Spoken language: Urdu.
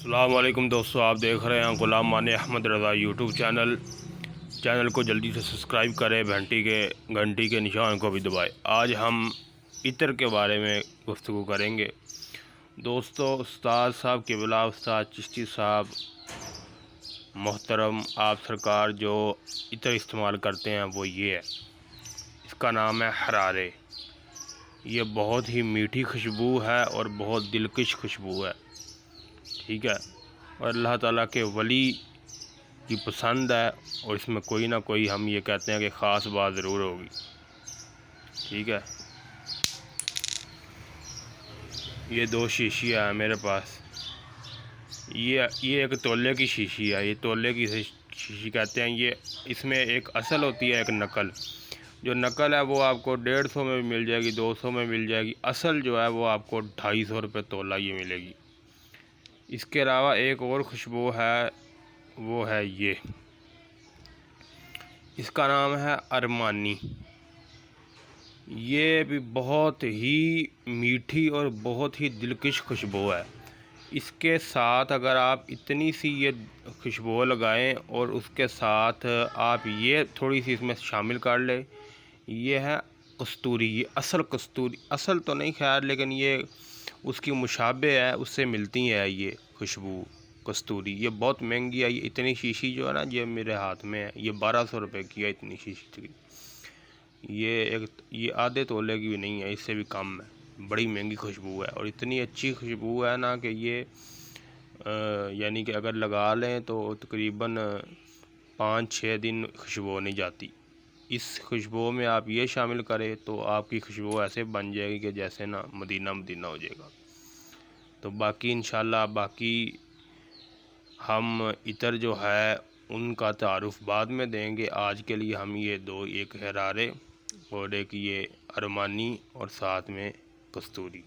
السلام علیکم دوستو، آپ دیکھ رہے ہیں غلام مانی احمد رضا یوٹیوب چینل کو جلدی سے سبسکرائب کریں، گھنٹی کے نشان کو بھی دبائیں۔ آج ہم عطر کے بارے میں گفتگو کریں گے دوستو۔ استاد صاحب قبلہ استاد چشتی صاحب محترم آپ سرکار جو عطر استعمال کرتے ہیں وہ یہ ہے، اس کا نام ہے حرارے۔ یہ بہت ہی میٹھی خوشبو ہے اور بہت دلکش خوشبو ہے، ٹھیک ہے، اور اللہ تعالیٰ کے ولی کی پسند ہے، اور اس میں کوئی نہ کوئی ہم یہ کہتے ہیں کہ خاص بات ضرور ہوگی، ٹھیک ہے۔ یہ 2 شیشیاں ہیں میرے پاس، یہ ایک تولے کی شیشی ہے، یہ تولے کی شیشی کہتے ہیں۔ یہ اس میں ایک اصل ہوتی ہے، ایک نقل۔ جو نقل ہے وہ آپ کو 150 میں بھی مل جائے گی، 200 میں مل جائے گی، اصل جو ہے وہ آپ کو 250 روپے تولہ یہ ملے گی۔ اس کے علاوہ ایک اور خوشبو ہے، وہ ہے یہ، اس کا نام ہے ارمانی۔ یہ بھی بہت ہی میٹھی اور بہت ہی دلکش خوشبو ہے۔ اس کے ساتھ اگر آپ اتنی سی یہ خوشبو لگائیں اور اس کے ساتھ آپ یہ تھوڑی سی اس میں شامل کر لیں، یہ ہے کستوری۔ یہ کستوری اصل تو نہیں خیر، لیکن یہ اس کی مشابہ ہے، اس سے ملتی ہے یہ خوشبو کستوری۔ یہ بہت مہنگی ہے، یہ اتنی شیشی جو ہے نا، یہ میرے ہاتھ میں ہے، یہ 1200 روپے کی ہے اتنی شیشی کی۔ یہ آدھے تولے کی بھی نہیں ہے، اس سے بھی کم ہے۔ بڑی مہنگی خوشبو ہے اور اتنی اچھی خوشبو ہے نا کہ یہ یعنی کہ اگر لگا لیں تو تقریباً 5-6 دن خوشبو نہیں جاتی۔ اس خوشبو میں آپ یہ شامل کریں تو آپ کی خوشبو ایسے بن جائے گی کہ جیسے نا مدینہ مدینہ ہو جائے گا۔ تو باقی انشاءاللہ ہم عطر جو ہے ان کا تعارف بعد میں دیں گے۔ آج کے لیے ہم یہ 2، ایک حرارے اور ایک یہ ارمانی اور ساتھ میں کستوری۔